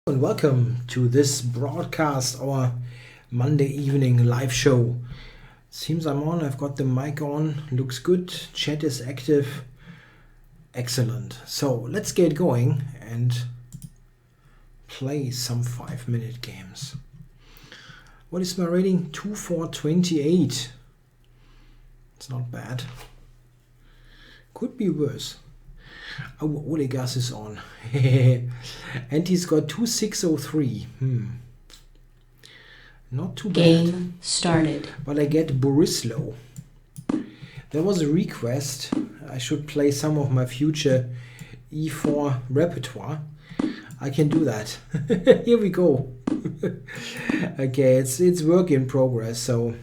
And welcome to this broadcast, our Monday evening live show. Seems I'm on, I've got the mic on, looks good, chat is active, excellent. So let's get going and play some 5-minute games. What is my rating? 2-4-28. It's not bad. Could be worse. Oh, Olegas is on. And he's got 2603. Not too bad. Game started. But I get Borislow. There was a request. I should play some of my future E4 repertoire. I can do that. Here we go. Okay, it's work in progress. So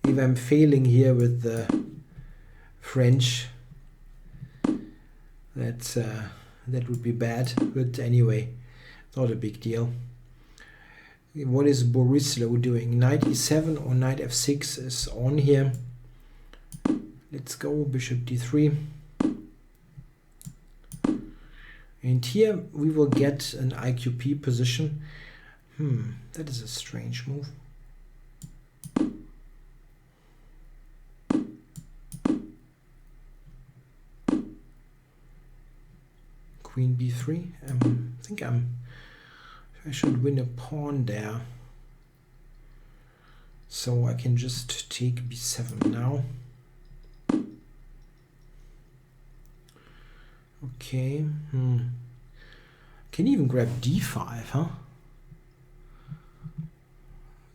if I'm failing here with the French, that would be bad, but anyway, not a big deal. What is Borislow doing? Knight e7 or knight f6 is on here. Let's go, bishop d3. And here we will get an IQP position. That is a strange move. Queen b3. I think I should win a pawn there. So I can just take b7 now. Okay. Can even grab d5, huh?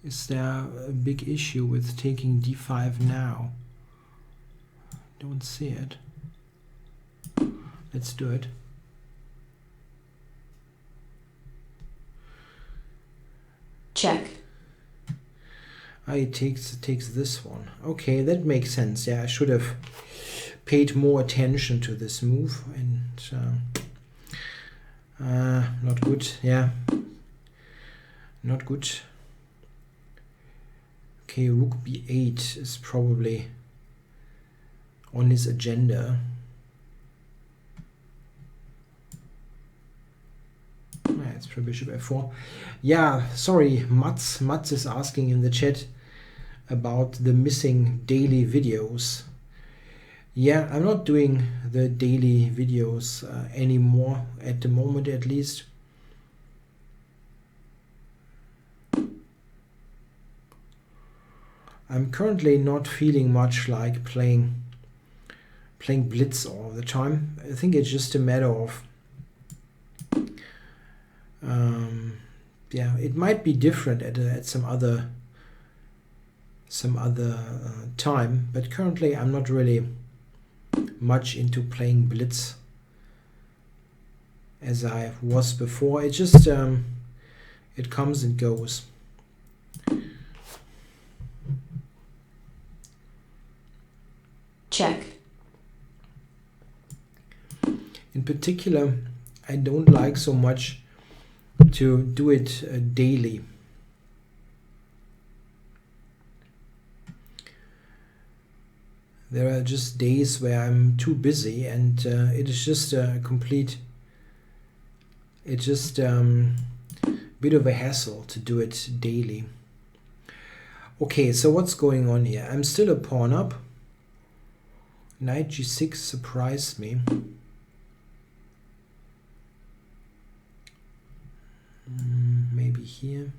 Is there a big issue with taking d5 now? Don't see it. Let's do it. Check. It takes this one. Okay, that makes sense. Yeah, I should have paid more attention to this move. And not good. Yeah, not good. Okay, rook b8 is probably on his agenda. It's for bishop f4. Yeah, sorry, Mats is asking in the chat about the missing daily videos. Yeah, I'm not doing the daily videos anymore, at the moment at least. I'm currently not feeling much like playing blitz all the time. I think it's just a matter of yeah, it might be different at some other time, but currently I'm not really much into playing blitz as I was before. It just it comes and goes. Check. In particular, I don't like so much to do it daily. There are just days where I'm too busy, and it is just a complete, it's just a bit of a hassle to do it daily. Okay, so what's going on here? I'm still a pawn up. Knight g6 surprised me. Maybe here.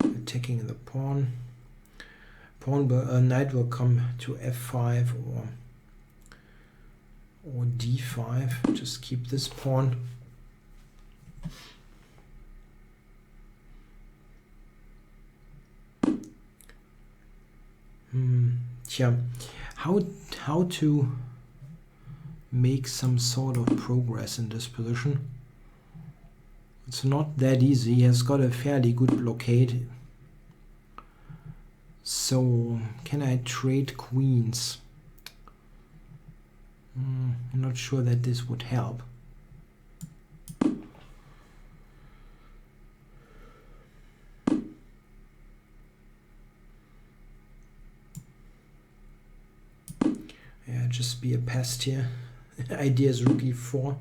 Attacking the pawn. Knight will come to f5 or d5. Just keep this pawn. Yeah, how to make some sort of progress in this position? It's not that easy. He has got a fairly good blockade. So can I trade queens? I'm not sure that this would help. Yeah, just be a pest here. Idea is rook e4.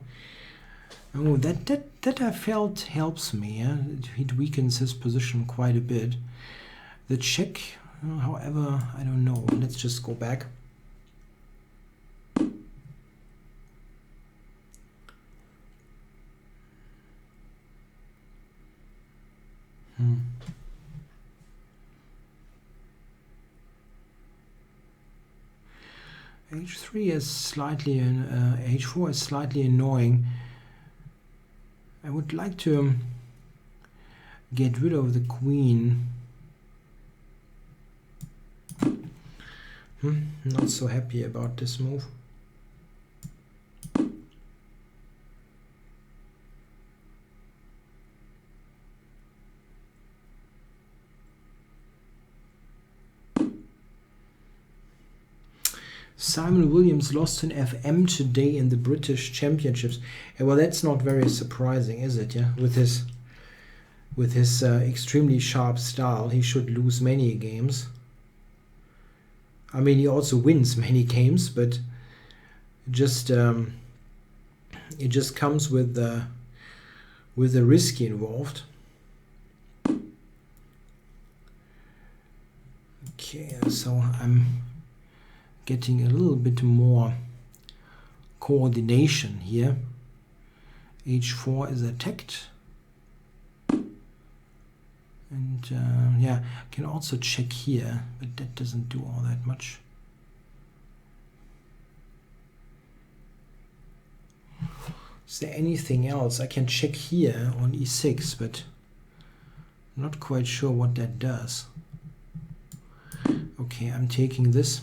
Oh, that I felt helps me. Yeah? It weakens his position quite a bit. The check, however, I don't know. Let's just go back. H3 is slightly, H4 is slightly annoying. I would like to get rid of the queen. Not so happy about this move. Simon Williams lost an FM today in the British Championships. Well, that's not very surprising, is it? Yeah, with his extremely sharp style, he should lose many games. I mean, he also wins many games, but just it just comes with the risk involved. Okay, so I'm getting a little bit more coordination here. H4 is attacked. And yeah, I can also check here, but that doesn't do all that much. Is there anything else? I can check here on E6, but I'm not quite sure what that does. Okay, I'm taking this.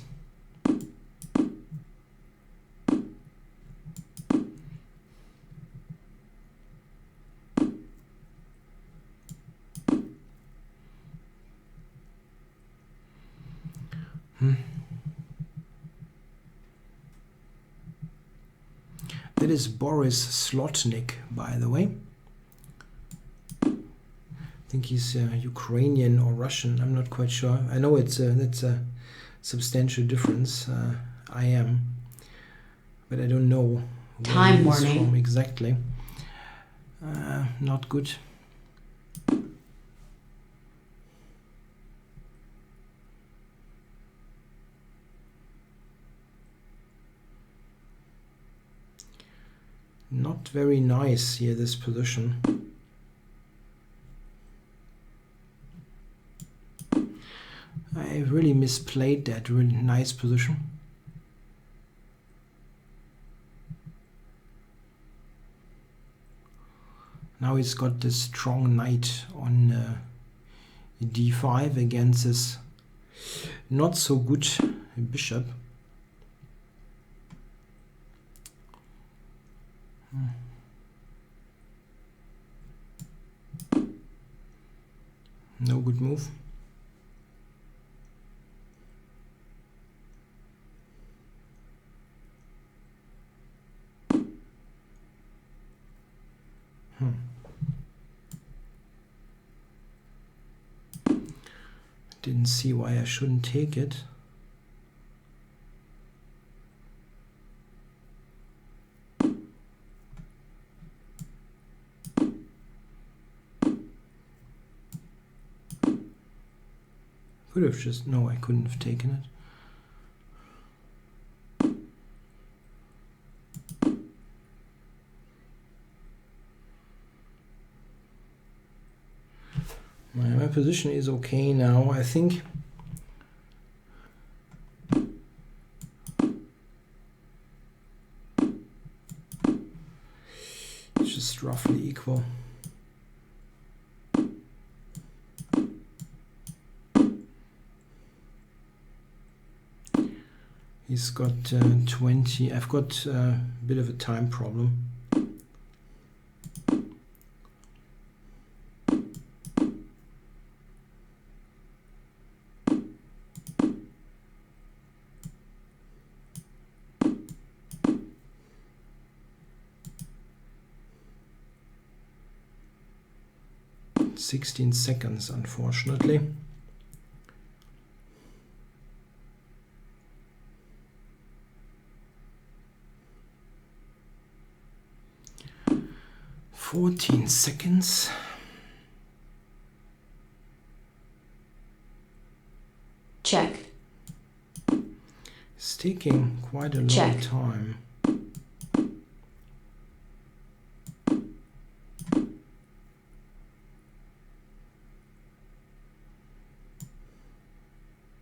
That is Boris Slotnik, by the way. I think he's Ukrainian or Russian. I'm not quite sure. I know that's a substantial difference. I am, but I don't know where he's from exactly. Not good. Not very nice here, this position. I really misplayed that really nice position. Now he's got this strong knight on d5 against his not so good bishop. No good move. Didn't see why I shouldn't take it. Could have just, no, I couldn't have taken it. My position is okay now, I think. It's just roughly equal. He's got 20. I've got a bit of a time problem. "16 seconds, unfortunately. 14 seconds. Check. It's taking quite a long Check. time.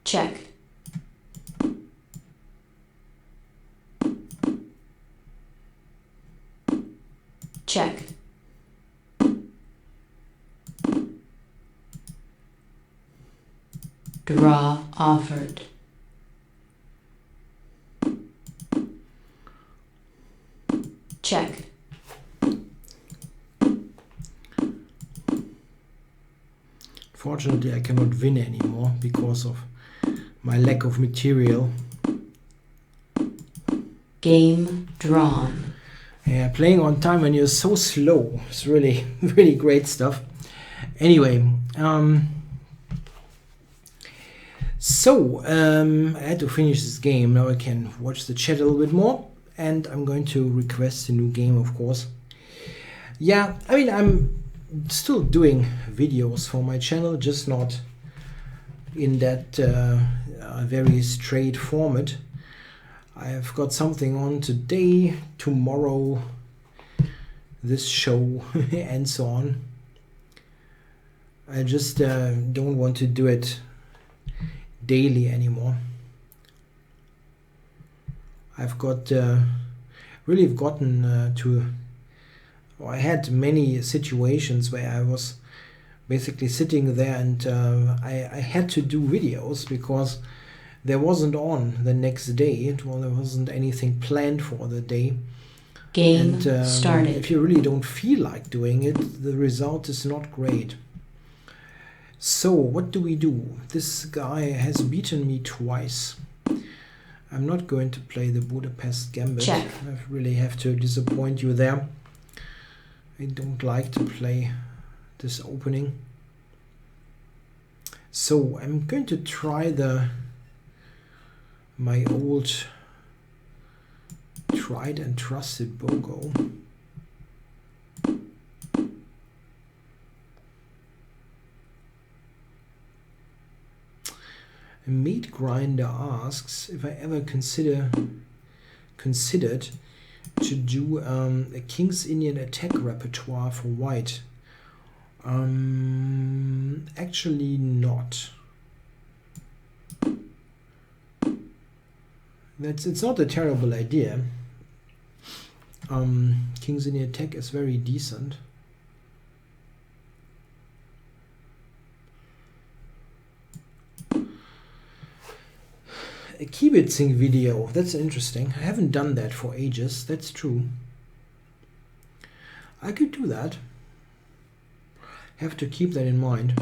Check. Check. Draw offered. Check. Fortunately, I cannot win anymore because of my lack of material. Game drawn. Yeah, playing on time when you're so slow is really, really great stuff. Anyway, I had to finish this game. Now I can watch the chat a little bit more, and I'm going to request a new game, of course. Yeah, I mean, I'm still doing videos for my channel, just not in that very straight format. I've got something on today, tomorrow, this show, and so on. I just don't want to do it daily anymore. I've got really gotten I had many situations where I was basically sitting there and I had to do videos because there wasn't on the next day. Well, there wasn't anything planned for the day. Game And started. if you really don't feel like doing it, the result is not great. So what do we do? This guy has beaten me twice. I'm not going to play the Budapest Gambit. Check. I really have to disappoint you there. I don't like to play this opening. So I'm going to try my old tried and trusted BOGO. A meat grinder asks if I ever considered to do a King's Indian attack repertoire for white. Actually not. It's not a terrible idea. King's Indian attack is very decent. A kibitzing video, that's interesting. I haven't done that for ages, that's true. I could do that. Have to keep that in mind.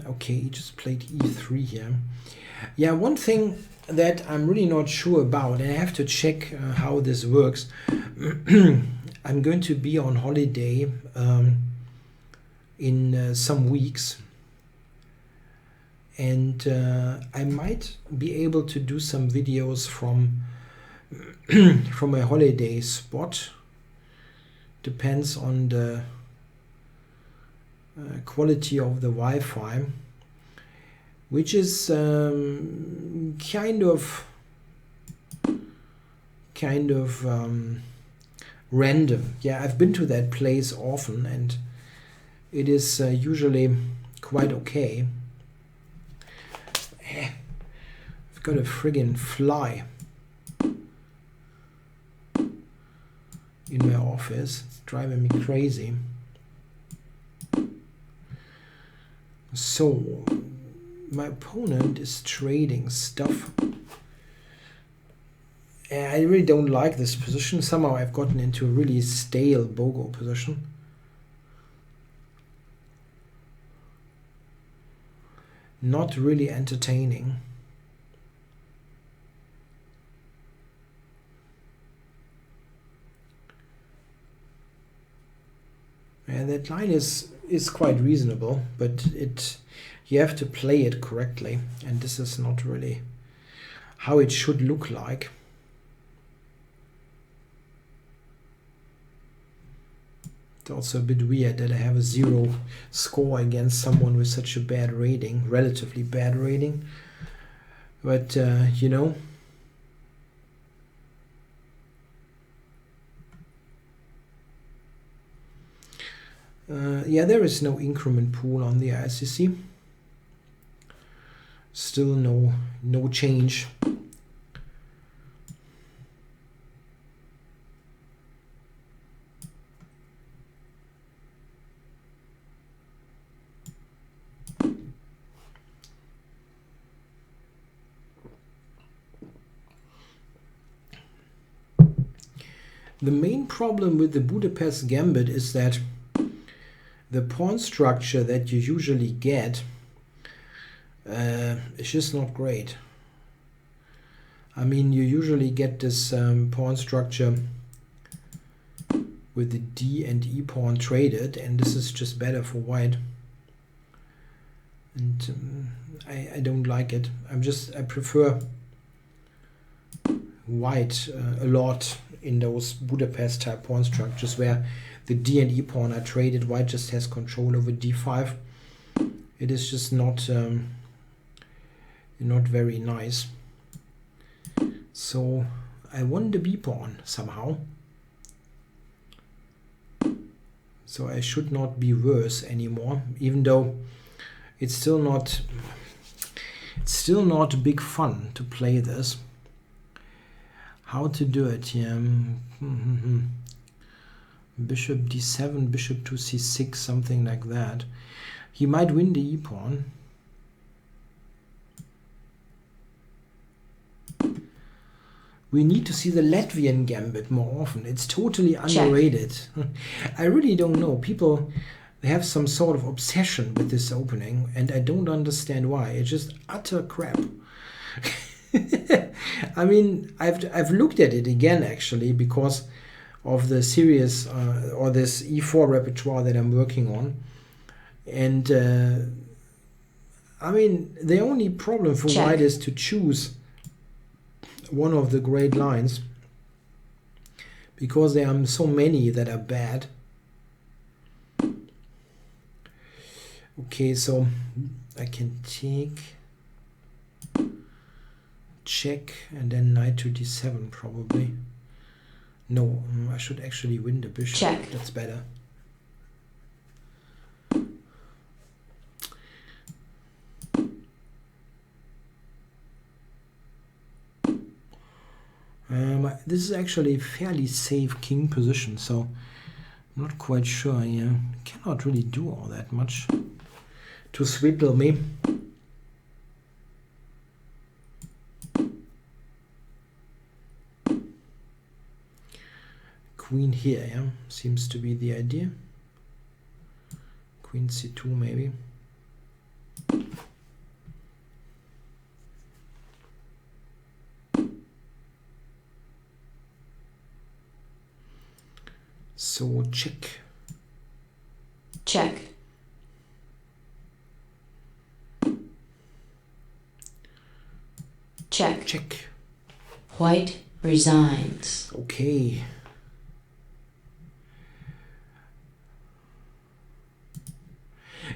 Okay, he just played e3 here. Yeah, one thing that I'm really not sure about, and I have to check how this works. I'm going to be on holiday in some weeks, and I might be able to do some videos from from a holiday spot. Depends on the quality of the Wi-Fi, which is kind of random. Yeah, I've been to that place often, and it is usually quite okay. I've got a friggin' fly in my office. It's driving me crazy. So my opponent is trading stuff. I really don't like this position. Somehow I've gotten into a really stale BOGO position. Not really entertaining. And that line is quite reasonable, but you have to play it correctly, and this is not really how it should look like. It's also a bit weird that I have a 0 score against someone with such a bad rating, relatively bad rating. But, you know, yeah, there is no increment pool on the ICC. Still no change. The main problem with the Budapest Gambit is that the pawn structure that you usually get is just not great. I mean, you usually get this pawn structure with the D and E pawn traded, and this is just better for white. And I don't like it. I prefer white a lot in those Budapest type pawn structures where the D and E pawn are traded. White just has control over D5. It is just not very nice. So I won the B pawn somehow. So I should not be worse anymore, even though it's still not big fun to play this. How to do it here? Bishop D7, bishop to C6, something like that. He might win the E pawn. We need to see the Latvian gambit more often. It's totally underrated. I really don't know. People, they have some sort of obsession with this opening, and I don't understand why. It's just utter crap. I mean, I've looked at it again actually because of the series or this E4 repertoire that I'm working on, and I mean, the only problem for white is to choose one of the great lines, because there are so many that are bad. Okay, so I can take check and then knight to D7 probably. No, I should actually win the bishop. Check. That's better. This is actually a fairly safe king position, so I'm not quite sure. Yeah, cannot really do all that much to swindle me. Queen here, yeah, seems to be the idea. Queen C2 maybe. So check. Check. Check. Check. White resigns. Okay.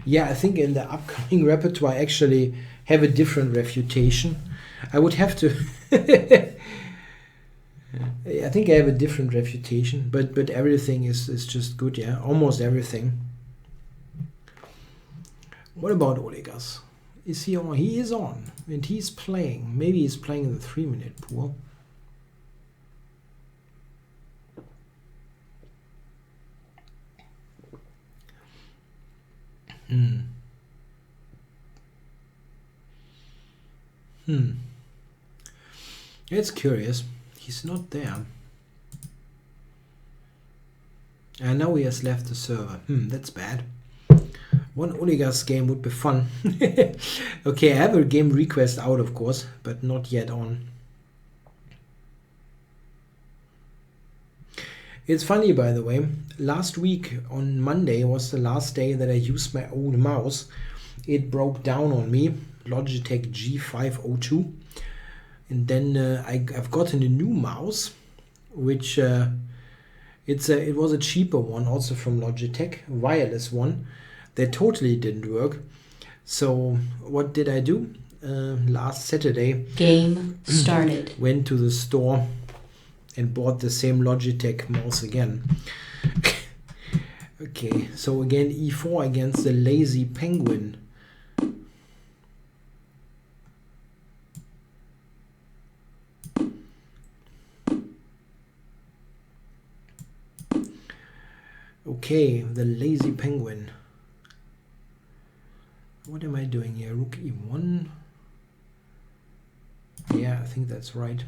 Yeah, I think in the upcoming repertoire I actually have a different refutation. I would have to I think I have a different refutation, but everything is just good, yeah. Almost everything. What about Olegas? Is he on? He is on, and he's playing. Maybe he's playing in the 3-minute pool. It's curious. He's not there. And now he has left the server. That's bad. One Olegas game would be fun. Okay, I have a game request out, of course, but not yet on. It's funny, by the way. Last week on Monday was the last day that I used my old mouse. It broke down on me. Logitech G502. And then I've gotten a new mouse, which it was a cheaper one, also from Logitech, wireless one, that totally didn't work. So what did I do? Last Saturday, Game started. went to the store and bought the same Logitech mouse again. Okay, so again e4 against the lazy penguin. Okay, the lazy penguin. What am I doing here? Rook e1. Yeah, I think that's right.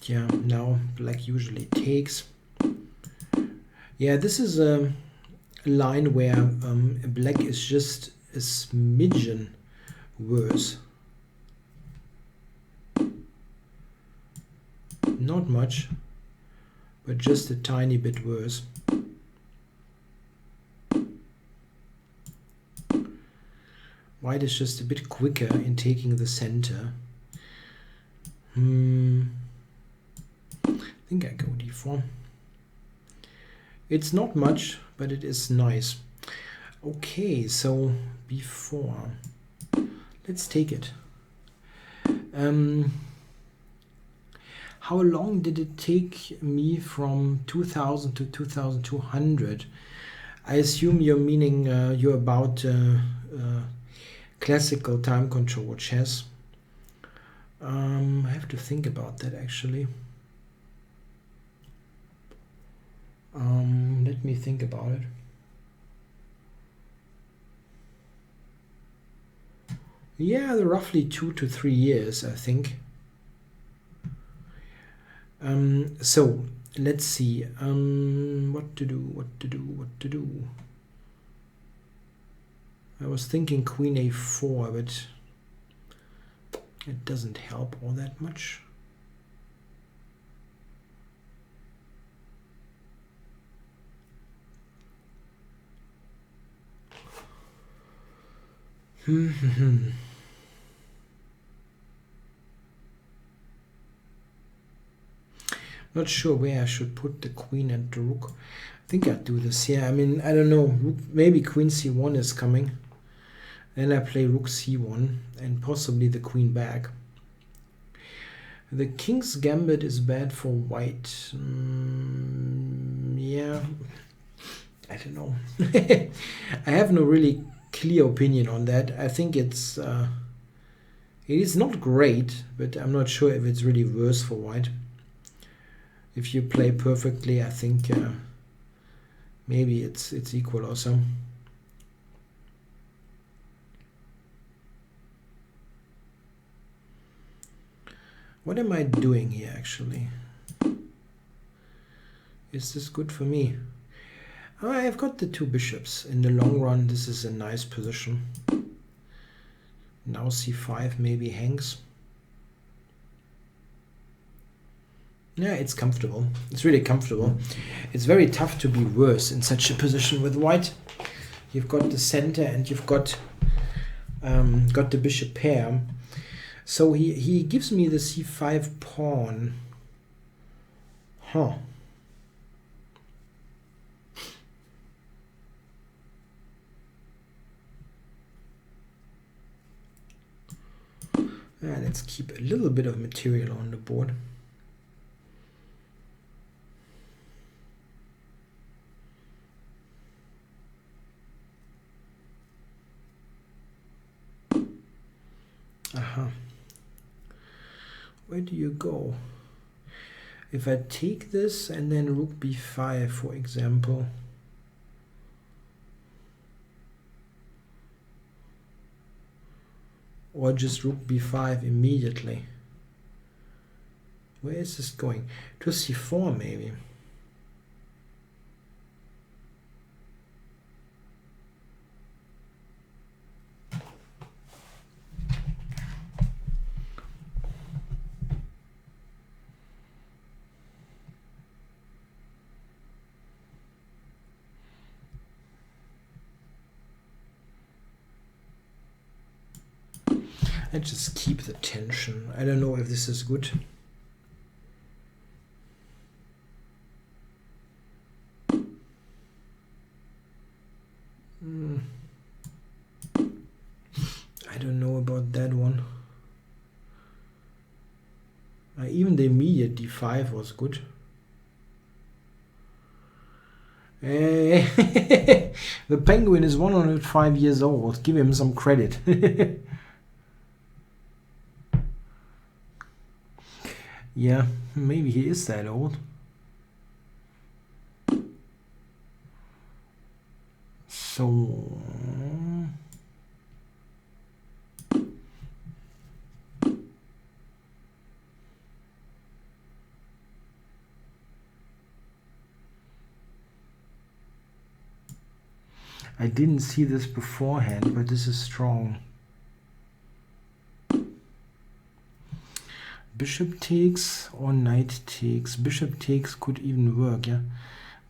Yeah, now black usually takes. Yeah, this is a line where black is just a smidgen worse. Not much, but just a tiny bit worse. White is just a bit quicker in taking the center. I think I go d4. It's not much, but it is nice. Okay, so b4. Let's take it. How long did it take me from 2000 to 2200? I assume you're meaning you're about classical time control chess. I have to think about that actually. Let me think about it. Yeah, roughly 2 to 3 years, I think. So let's see. What to do? I was thinking queen a4, but it doesn't help all that much. Not sure where I should put the queen and the rook. I think I'd do this here. I mean, I don't know. Maybe queen c1 is coming. Then I play rook c1 and possibly the queen back. The king's gambit is bad for white. Yeah, I don't know. I have no really clear opinion on that. I think it is not great, but I'm not sure if it's really worse for white. If you play perfectly, I think maybe it's equal also. What am I doing here actually? Is this good for me? I've got the two bishops. In the long run, this is a nice position. Now c5 maybe hangs. Yeah, it's comfortable. It's really comfortable. It's very tough to be worse in such a position with white. You've got the center and you've got the bishop pair. So he gives me the c5 pawn. Huh. Let's keep a little bit of material on the board. Aha. Where do you go? If I take this and then rook b5, for example. Or just rook b5 immediately. Where is this going? To c4 maybe. Let's just keep the tension. I don't know if this is good. I don't know about that one. Even the immediate d5 was good. The penguin is 105 years old. Give him some credit. Yeah, maybe he is that old. So I didn't see this beforehand, but this is strong. Bishop takes or knight takes. Bishop takes could even work, yeah.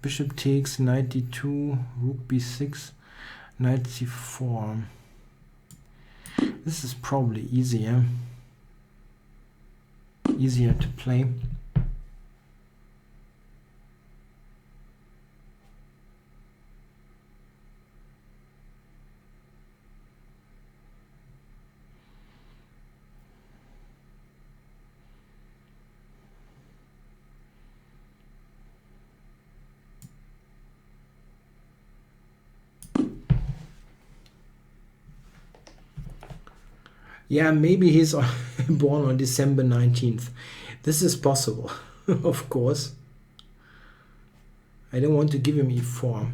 Bishop takes, knight d2, rook b6, knight c4. This is probably easier to play. Yeah, maybe he's born on December 19th. This is possible, of course. I don't want to give him e4.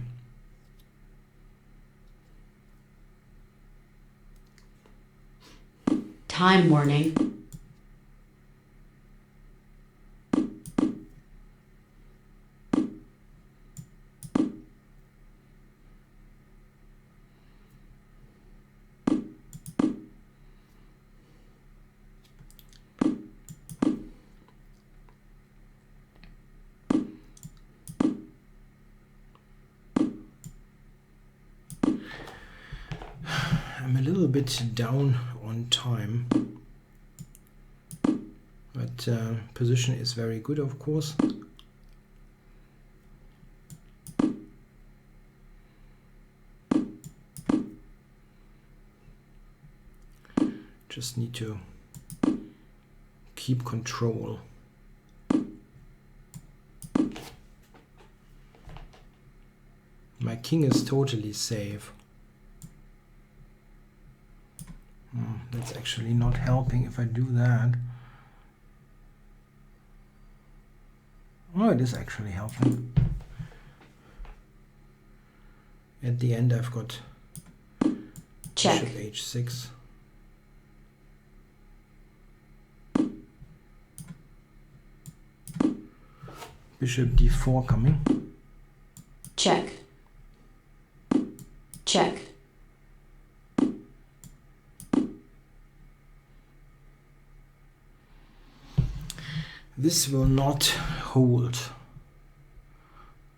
Time warning. I'm a little bit down on time, but position is very good, of course. Just need to keep control. My king is totally safe. That's actually not helping if I do that. Oh, it is actually helping. At the end I've got Check. bishop h6. Bishop d4 coming. Check. Check. This will not hold.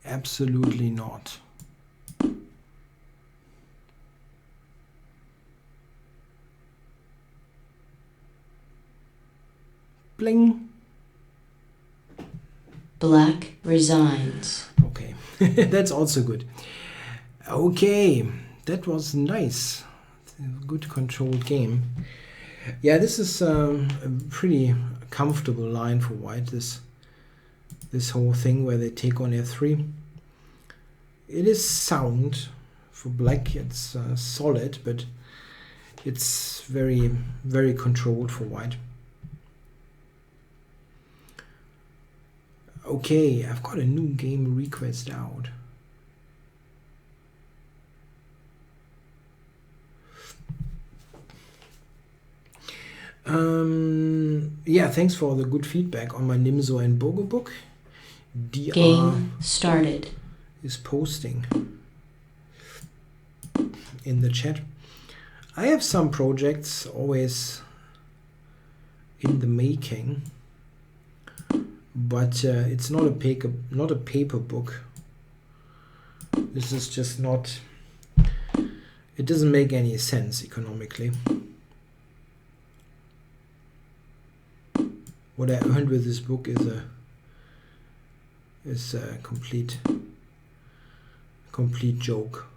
Absolutely not. Bling. Black resigns. Okay, that's also good. Okay, that was nice. Good controlled game. Yeah, this is a pretty comfortable line for white. This whole thing where they take on f3. It is sound for black. It's solid, but it's very, very controlled for white. Okay, I've got a new game request out. Yeah, thanks for the good feedback on my Nimzo and Bogo book. DR Game started. is posting in the chat. I have some projects always in the making, but it's not a paper book. This is just not. It doesn't make any sense economically. what I earned with this book is a complete joke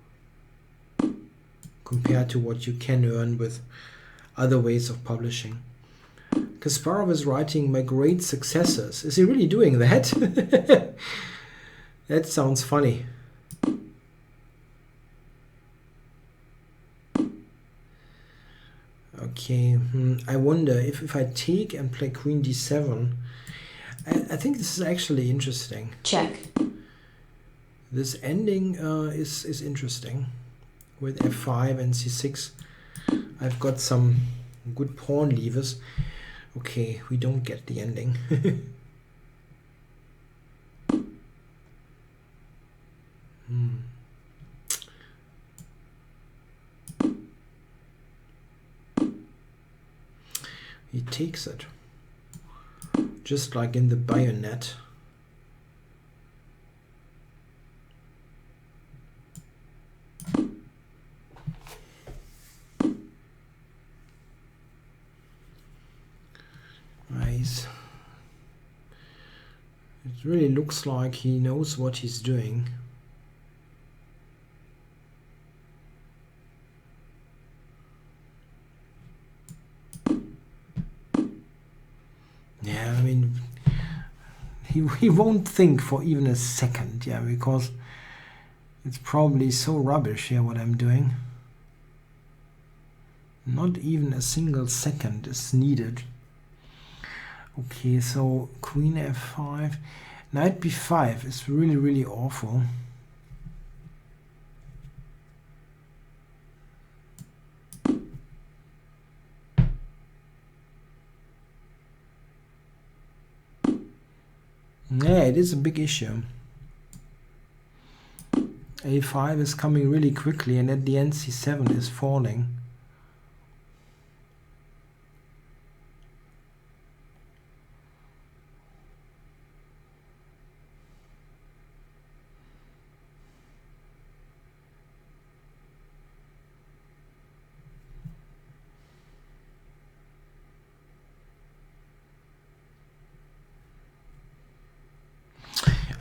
compared to what you can earn with other ways of publishing. Kasparov is writing My Great Successors. Is he really doing that? That sounds funny. Okay, I wonder if I take and play Queen d7. I think this is actually interesting. Check. This ending is interesting. With f5 and c6, I've got some good pawn levers. Okay, we don't get the ending. He takes it, just like in the bayonet. Nice. It really looks like he knows what he's doing. Yeah, I mean, he won't think for even a second, yeah, because it's probably so rubbish here what I'm doing. Not even a single second is needed. Okay, so Queen f5, Knight b5 is really, really awful. Yeah, it is a big issue. a5 is coming really quickly, and at the end c7 is falling.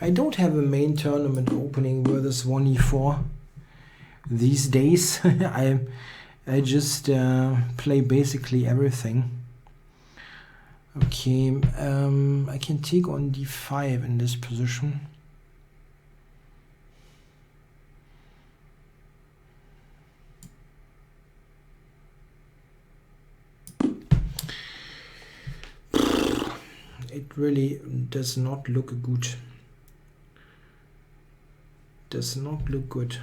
I don't have a main tournament opening where there's 1e4 these days. I just play basically everything. Okay, I can take on d5 in this position. It really does not look good. Does not look good.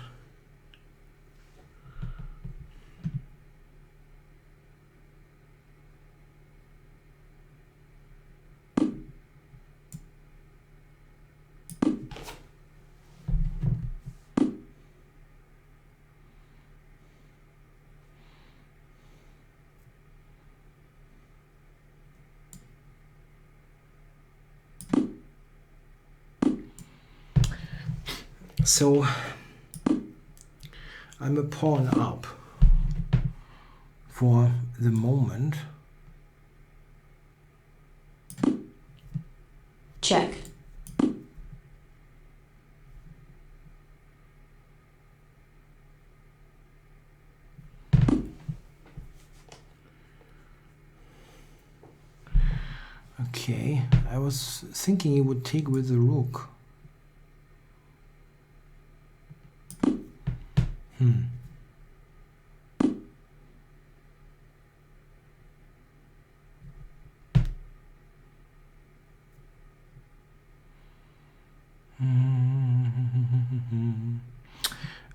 So I'm a pawn up for the moment. Check. Okay, I was thinking he would take with the rook.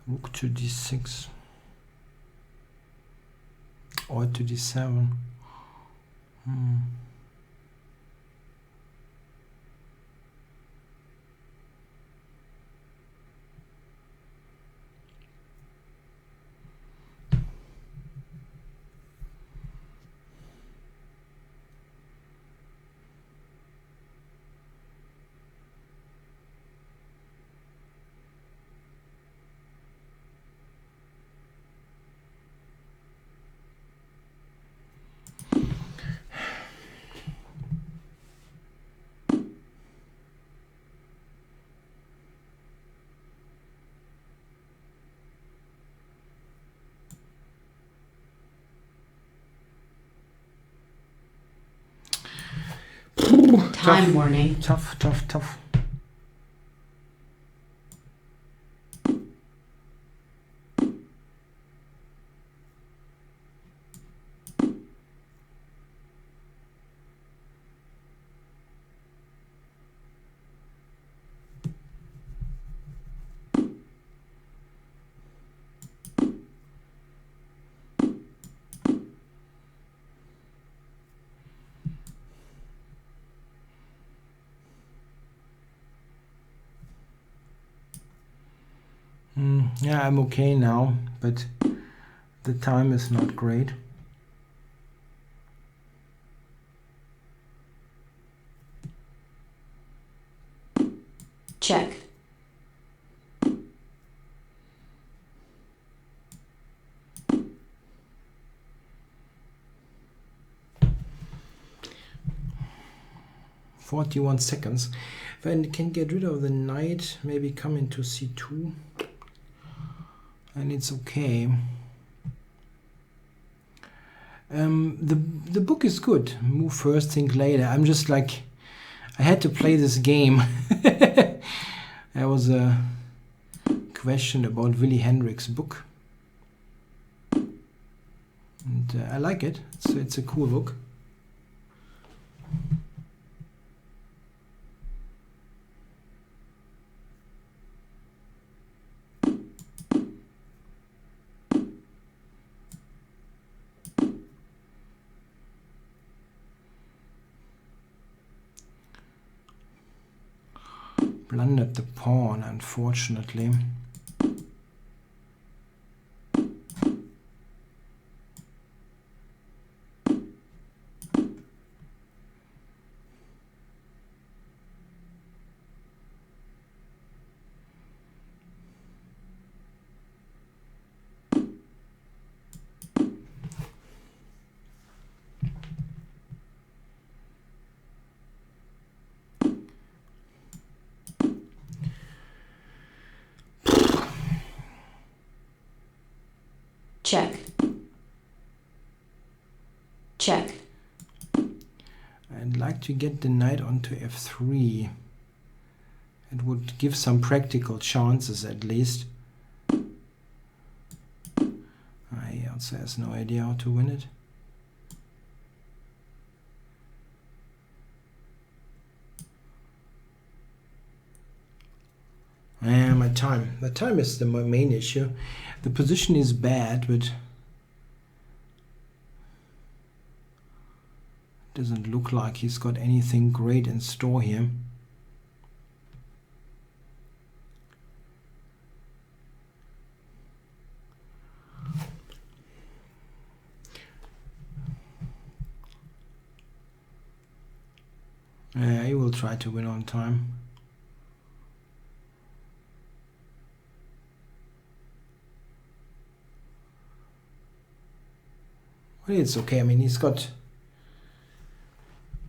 Rook to d6 or to d7. Time warning. Tough. Yeah, I'm okay now, but the time is not great. Check. "41 seconds. If I can get rid of the knight, maybe come into c2, and it's okay. The book is good. Move first, think later. I'm just like, I had to play this game. There was a question about Willy Hendrick's book, and I like it. It's a cool book. Blundered the pawn, unfortunately. Check. Check. I'd like to get the knight onto f3. It would give some practical chances at least. He also has no idea how to win it. My time. The time is the main issue. The position is bad, but doesn't look like he's got anything great in store here. He will try to win on time. Well, it's okay. I mean, he's got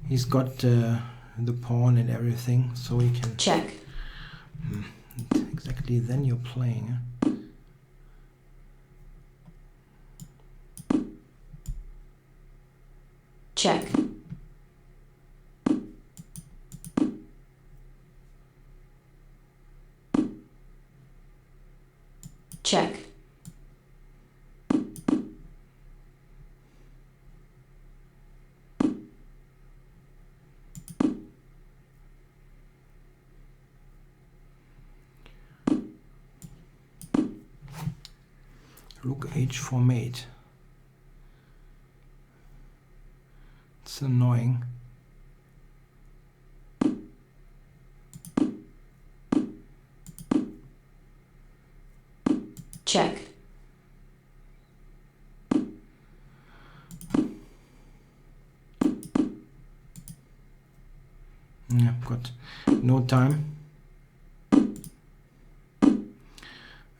the pawn and everything, so he can check. Exactly. Then you're playing. Check. Check. Rook h4 mate. It's annoying. Check. Yeah, got no time.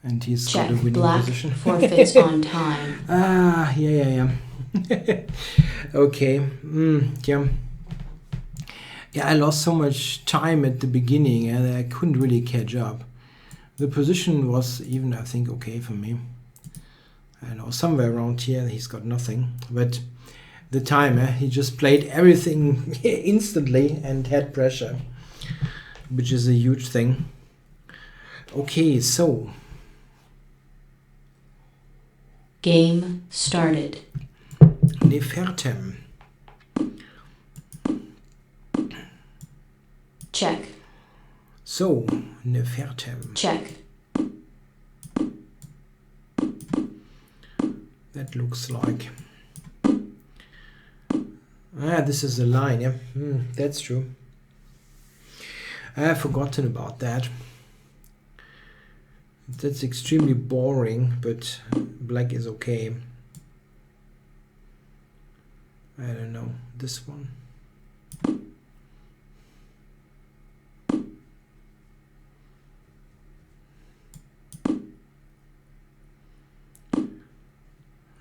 And he's check. Got a winning Black position. Forfeits on time. Yeah. Okay. Yeah. Yeah, I lost so much time at the beginning and I couldn't really catch up. The position was even, I think, okay for me. I know somewhere around here he's got nothing, but the time. He just played everything instantly and had pressure, which is a huge thing. Okay, so Game started. Nefertem. Check. So, Nefertem. Check. That looks like... this is a line, yeah. That's true. I have forgotten about that. That's extremely boring, but black is okay. I don't know, this one.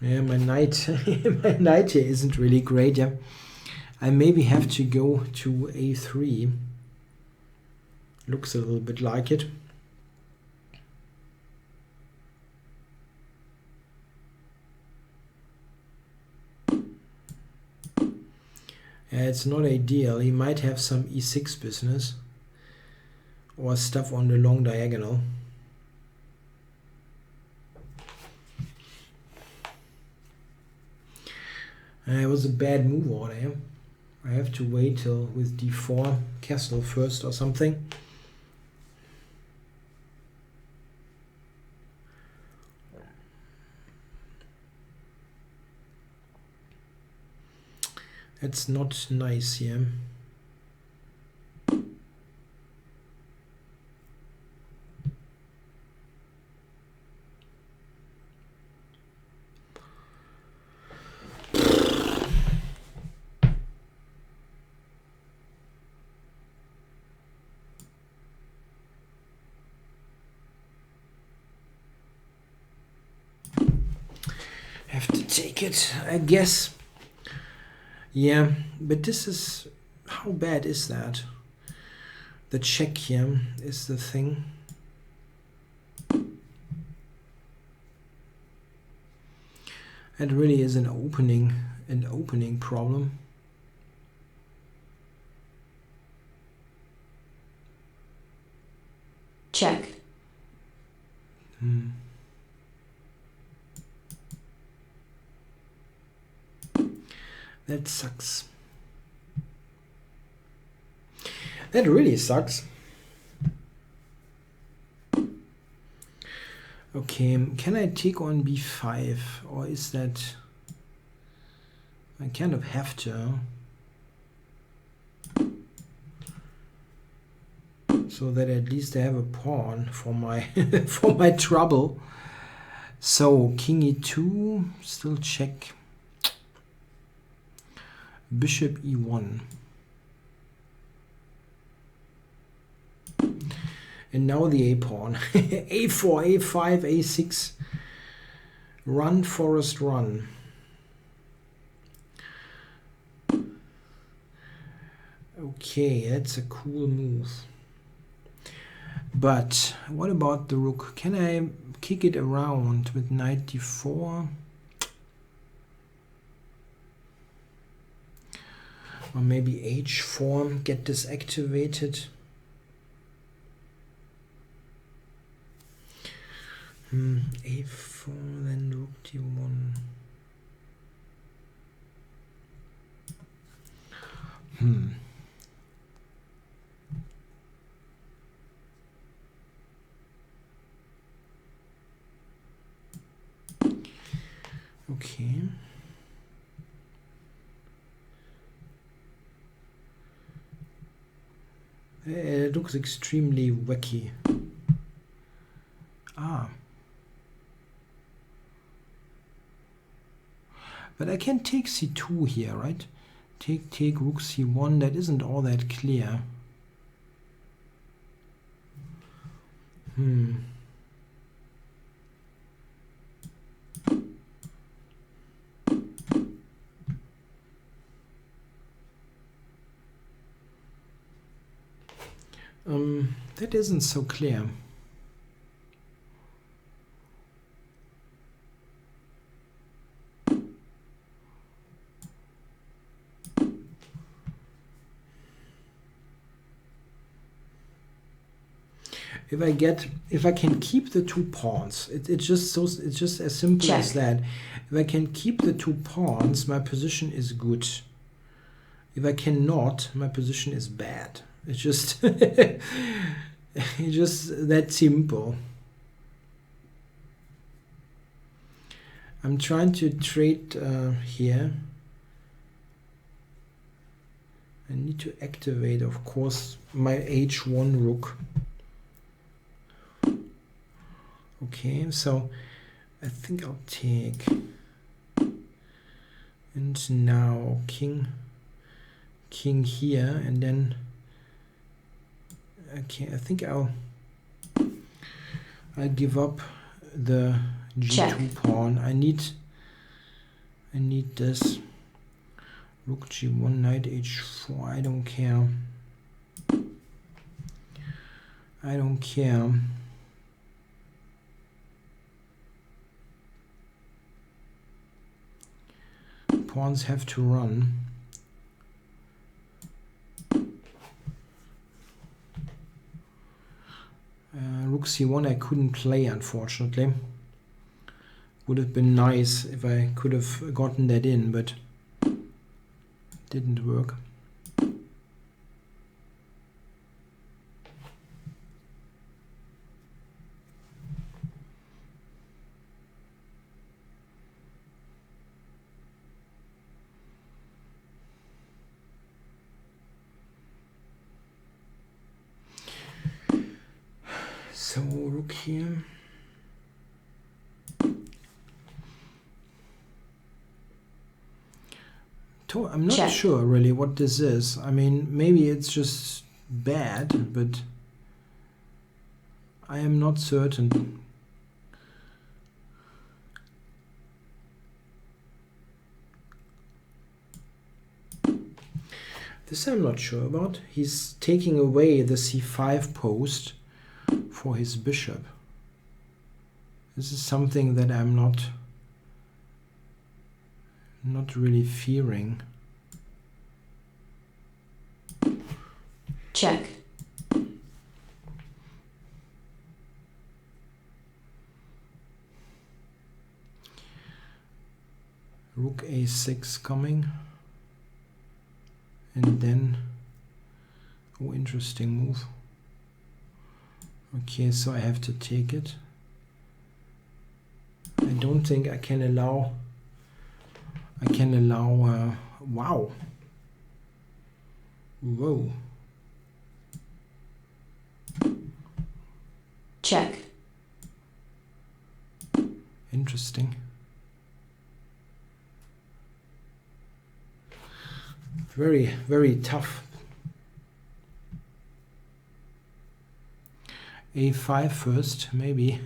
Yeah, my knight, my knight here isn't really great. Yeah, I maybe have to go to a3. Looks a little bit like it. Yeah, it's not ideal. He might have some e6 business or stuff on the long diagonal. It was a bad move order. Yeah? I have to wait till with d4 castle first or something. That's not nice here. Have to take it, I guess. Yeah, but this is... How bad is that? The check here is the thing. That really is an opening problem. Check. That sucks. That really sucks. Okay, can I take on b5, or is that... I kind of have to. So that at least I have a pawn for my for my trouble. So king e2, still check. Bishop e1. And now the a pawn. a4, a5, a6. Run, Forest, run. Okay, that's a cool move. But what about the rook? Can I kick it around with knight d4? Or maybe h4, get this activated. A4, then rook d1. Okay. It looks extremely wacky. But I can take c2 here, right? Take rook c1. That isn't all that clear. That isn't so clear. if I can keep the 2 pawns, it's just as simple Check. as that. If I can keep the 2 pawns, my position is good. If I cannot, my position is bad. It's just it's just that simple. I'm trying to trade here. I need to activate, of course, my h1 rook. Okay, so I think I'll take, and now king here, and then okay, I think I'll give up the g2 Check. pawn. I need this rook g1, knight h4. I don't care. I don't care. Pawns have to run. Rook c1 I couldn't play, unfortunately. Would have been nice if I could have gotten that in, but didn't work. So rook here. I'm not Check. sure really what this is. I mean, maybe it's just bad, but I am not certain. This I'm not sure about. He's taking away the c5 post for his bishop. This is something that I'm not really fearing. Check. Rook a6 coming, and then, oh, interesting move. Okay, so I have to take it. I don't think I can allow. Wow. Whoa. Check. Interesting. Very, very tough. a5 first, maybe.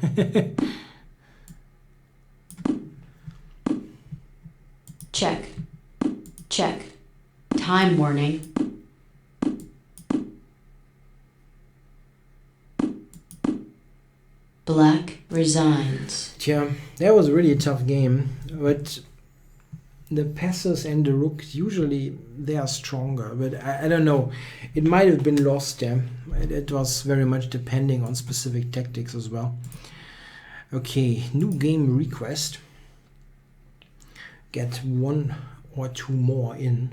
Check. Check. Time warning. Black resigns. Yeah, that was really a tough game, but the passes and the rooks, usually they are stronger, but I don't know. It might have been lost there. It was very much depending on specific tactics as well. Okay, new game request. Get 1 or 2 more in.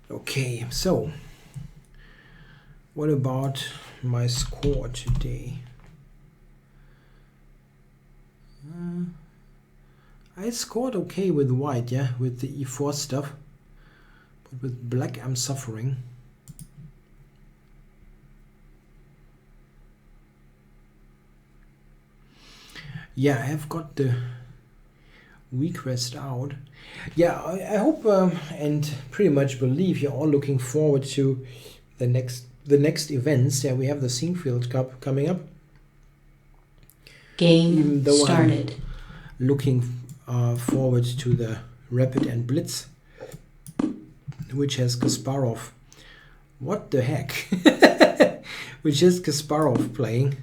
Okay, so what about my score today? I scored okay with white, yeah, with the e4 stuff, but with black I'm suffering. Yeah, I have got the request out. Yeah, I hope and pretty much believe you're all looking forward to the next events. Yeah, we have the Singfield Cup coming up. Game started. I'm looking forward to the Rapid and Blitz, which has Kasparov What the heck? Which is Kasparov playing.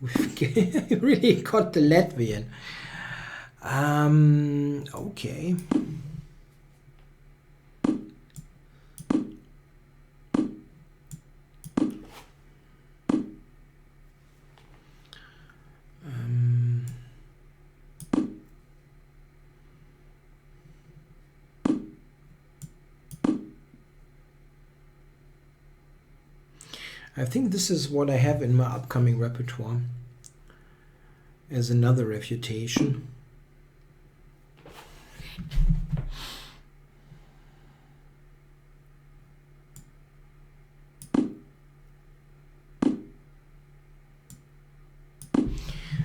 We've really got the Latvian. Okay. I think this is what I have in my upcoming repertoire as another refutation.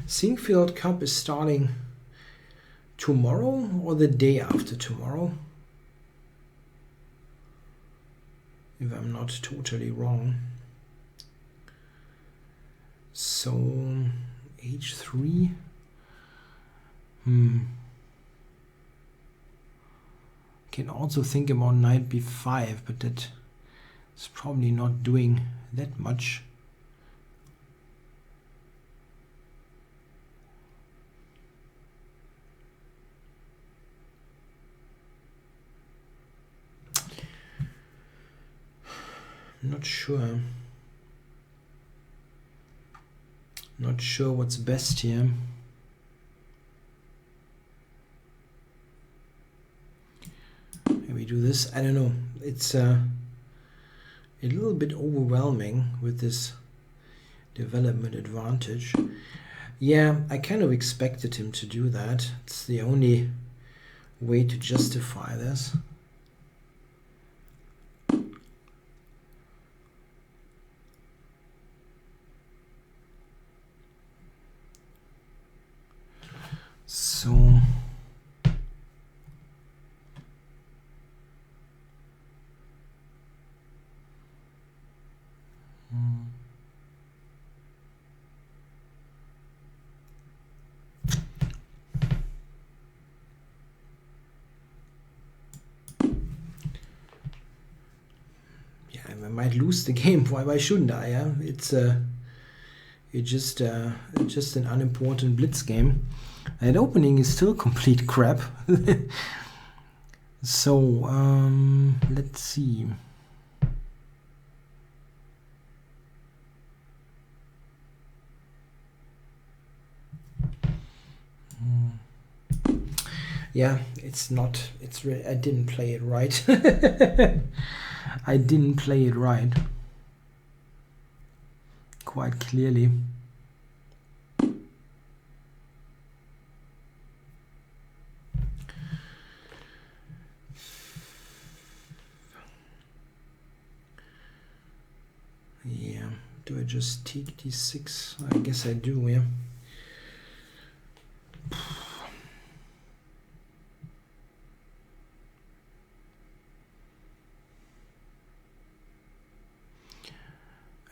Singfield Cup is starting tomorrow or the day after tomorrow, if I'm not totally wrong. So h3. Can also think about knight b5, but that is probably not doing that much. Not sure. Not sure what's best here. Maybe do this. I don't know. It's a little bit overwhelming with this development advantage. Yeah, I kind of expected him to do that. It's the only way to justify this. So yeah, I might lose the game. Why shouldn't I? Yeah, it's just an unimportant blitz game. That opening is still complete crap. So let's see. Yeah, it's not. I didn't play it right. I didn't play it right. Quite clearly. Yeah, do I just take d6? I guess I do, yeah.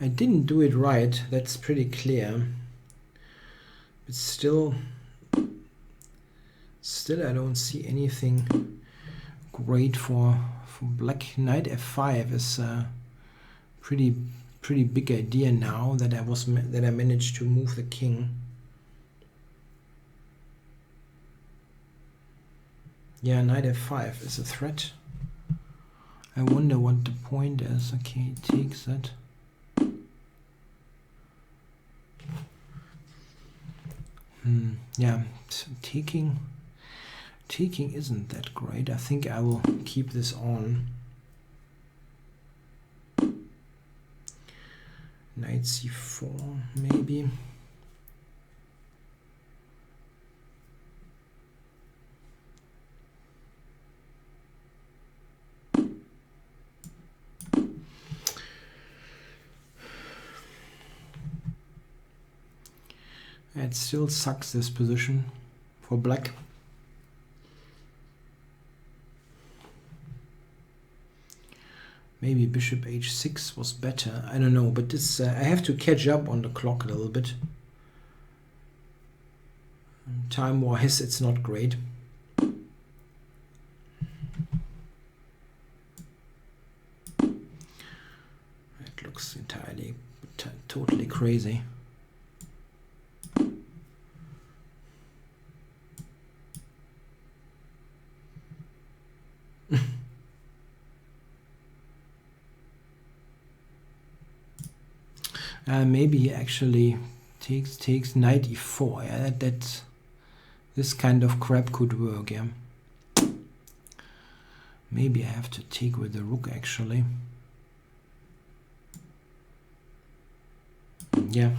I didn't do it right, that's pretty clear. But still I don't see anything great for black. Knight f5 is a pretty big idea now that I managed to move the king. Yeah, knight f5 is a threat. I wonder what the point is. Okay, he takes that. Yeah, taking isn't that great. I think I will keep this on. Knight c4 maybe. It still sucks, this position for black. Maybe bishop h6 was better. I don't know, but this I have to catch up on the clock a little bit. Time-wise, it's not great. crazy. Maybe he actually takes knight e4. Yeah, that this kind of crap could work. Yeah. Maybe I have to take with the rook actually. Yeah.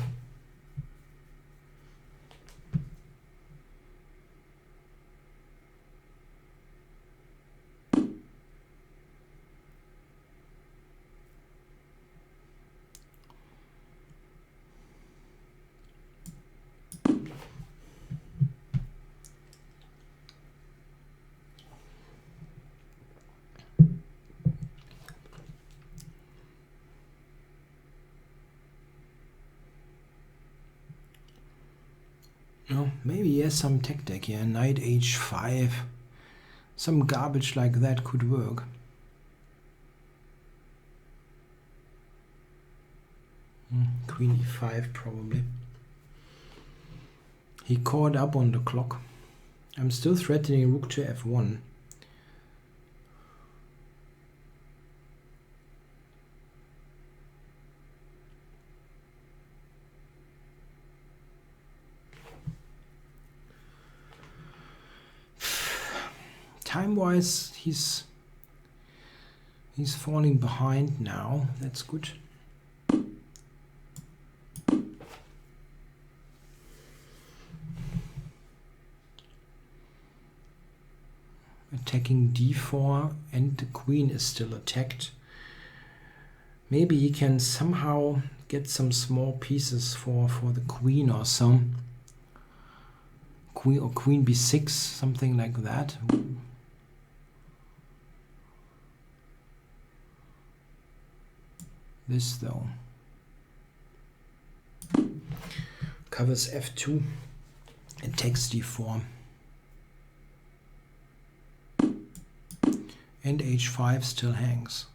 No, maybe he has some tactic here. Knight h5. Some garbage like that could work. Queen e5 probably. He caught up on the clock. I'm still threatening rook to f1. Time-wise, he's falling behind now. That's good. Attacking d4 and the queen is still attacked. Maybe he can somehow get some small pieces for the queen or some. Queen b6, something like that. This though. Covers f2 and takes d4. And h5 still hangs.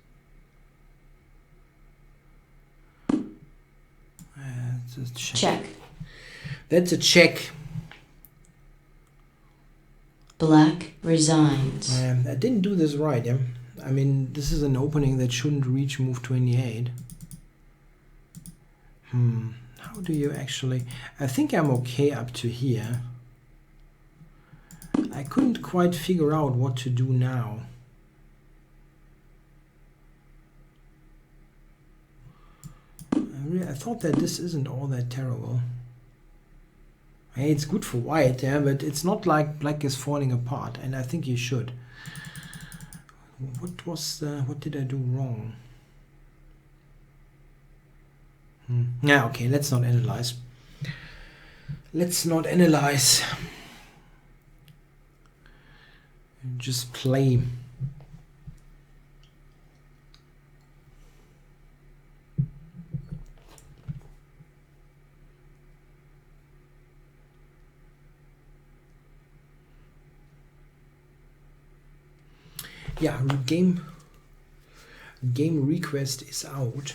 That's a check. That's a check. Black resigns. I didn't do this right, yeah? I mean, this is an opening that shouldn't reach move 28. How do you actually... I think I'm okay up to here. I couldn't quite figure out what to do now. I thought that this isn't all that terrible. Hey, it's good for white, yeah, but it's not like black is falling apart, and I think you should. What did I do wrong? Yeah, okay, let's not analyze. Let's not analyze. Just play. Yeah, game request is out.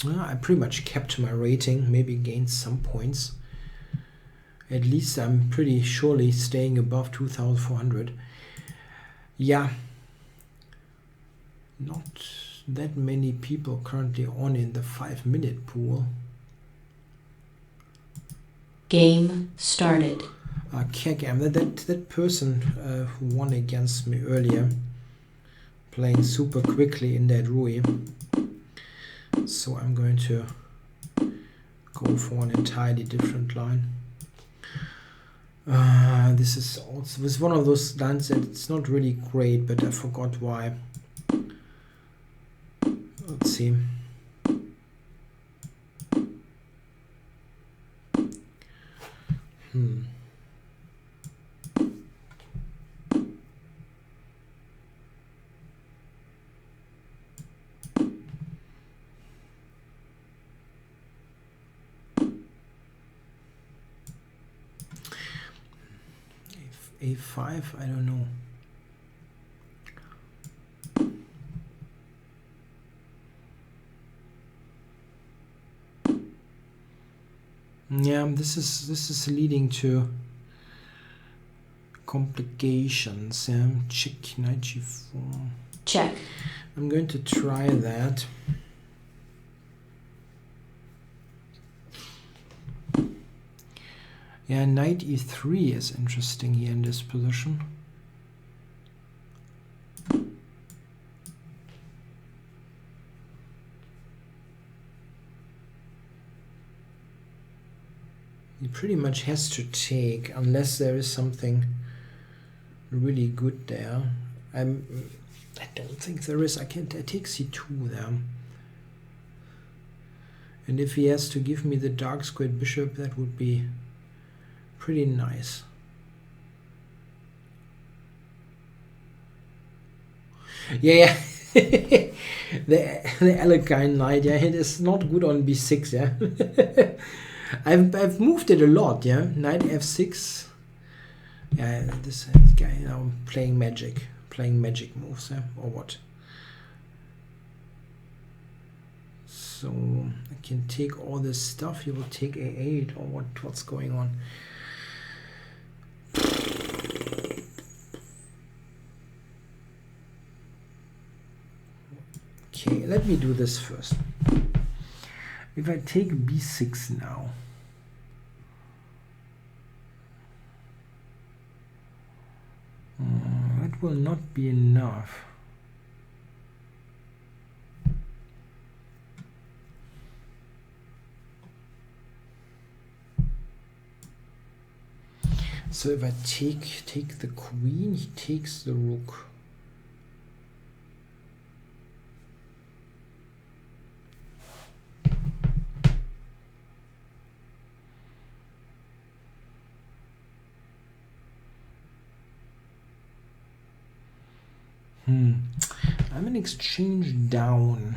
I pretty much kept my rating, maybe gained some points. At least I'm pretty surely staying above 2,400. Yeah, not that many people currently on in the 5-minute pool. Game started. Kegam, that person who won against me earlier, playing super quickly in that Rui. So I'm going to go for an entirely different line. This is one of those lines that it's not really great, but I forgot why. Let's see. a5, I don't know. Yeah, this is leading to complications. Yeah, check knight g4. Check. I'm going to try that. Yeah, knight e3 is interesting here in this position. He pretty much has to take, unless there is something really good there. I don't think there is. I take c2 there. And if he has to give me the dark squared bishop, that would be pretty nice. Yeah. the Alekhine knight, yeah, it is not good on b6, yeah. I've moved it a lot, yeah. Knight f6. Yeah, this guy now playing magic moves, yeah, or what? So I can take all this stuff. He will take a8, or what's going on? Okay, let me do this first. If I take b6 now, it will not be enough. So if I take the queen, he takes the rook. I'm an exchange down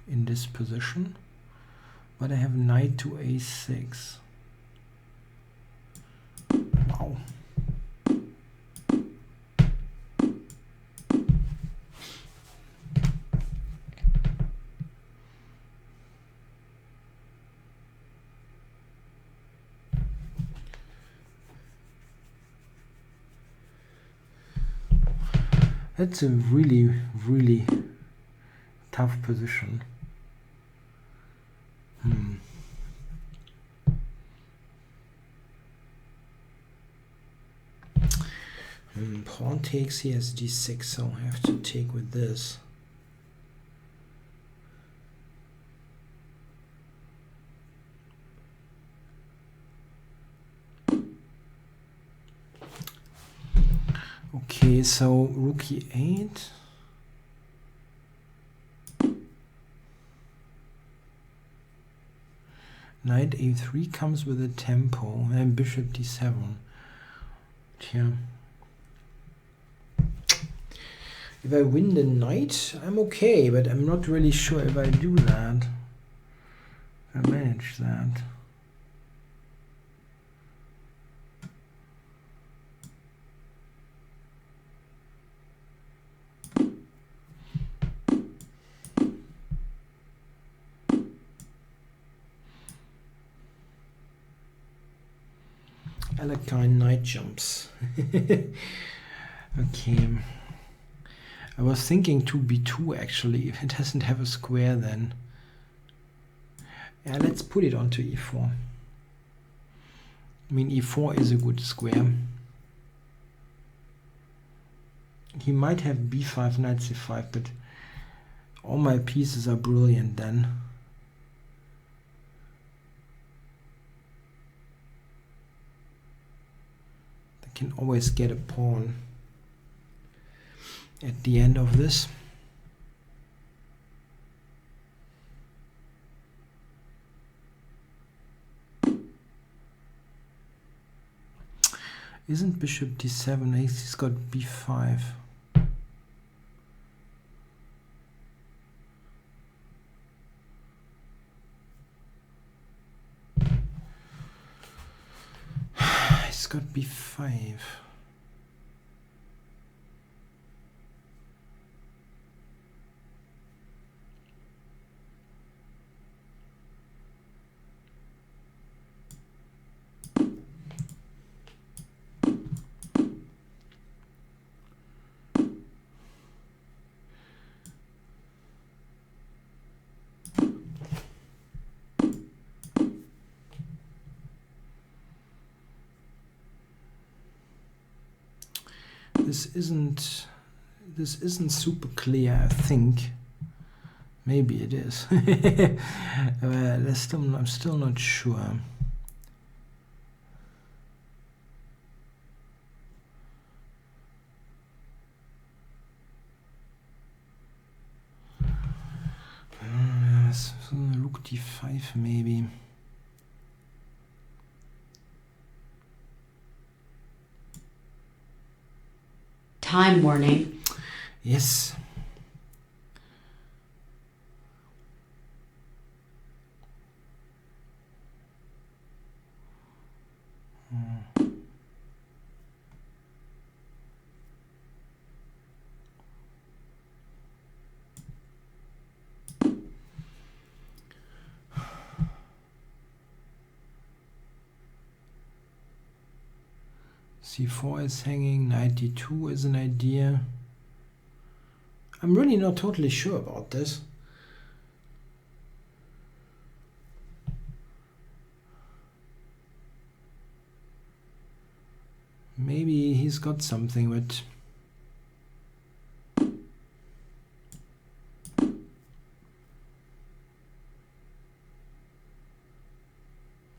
in this position, but I have knight to a6. Wow. That's a really, really tough position. Pawn takes, he has d6, so I have to take with this. Okay, so rook e8. Knight a3 comes with a tempo, and bishop d7. Here. If I win the knight, I'm okay, but I'm not really sure if I do that. If I manage that. Alekhine knight jumps. Okay. I was thinking 2b2 actually, if it doesn't have a square then. Yeah, let's put it onto e4. I mean, e4 is a good square. He might have b5, knight c5, but all my pieces are brilliant then. I can always get a pawn at the end of this. Isn't bishop d7? He's got b5. He's got b5. this isn't super clear, I think. Maybe it is. I'm still not sure. Rook d5 maybe. Time warning. Yes. C4 is hanging, knight d2 is an idea. I'm really not totally sure about this. Maybe he's got something, but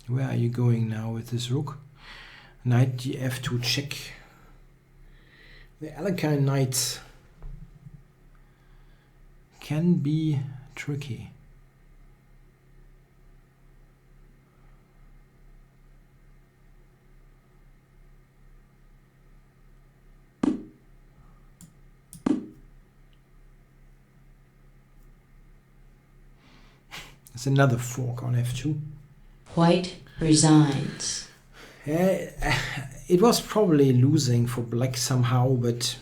where are you going now with this rook? Knight df2 check. The Alekhine knights can be tricky. There's another fork on f2. White resigns. It was probably losing for black somehow, but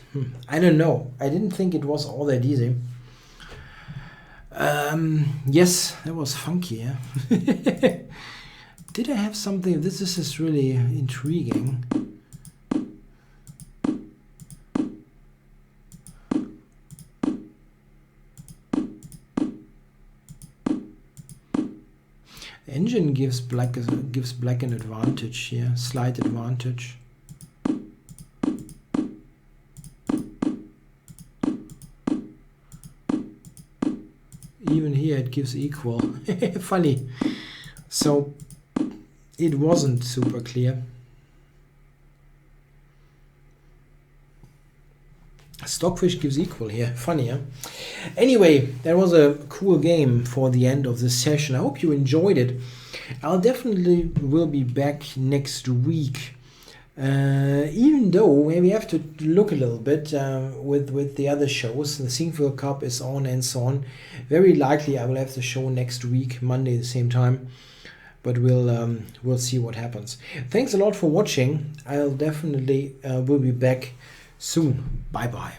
I don't know. I didn't think it was all that easy. Yes, that was funky. Yeah? Did I have something? This is really intriguing. Engine gives black an advantage here, slight advantage. Even here it gives equal. Funny. So it wasn't super clear. Stockfish gives equal here. Funny, huh? Anyway, that was a cool game for the end of this session. I hope you enjoyed it. I'll definitely will be back next week. Even though we have to look a little bit with the other shows. The Singfield Cup is on and so on. Very likely I will have the show next week, Monday at the same time. But we'll see what happens. Thanks a lot for watching. I'll definitely will be back soon. Bye bye.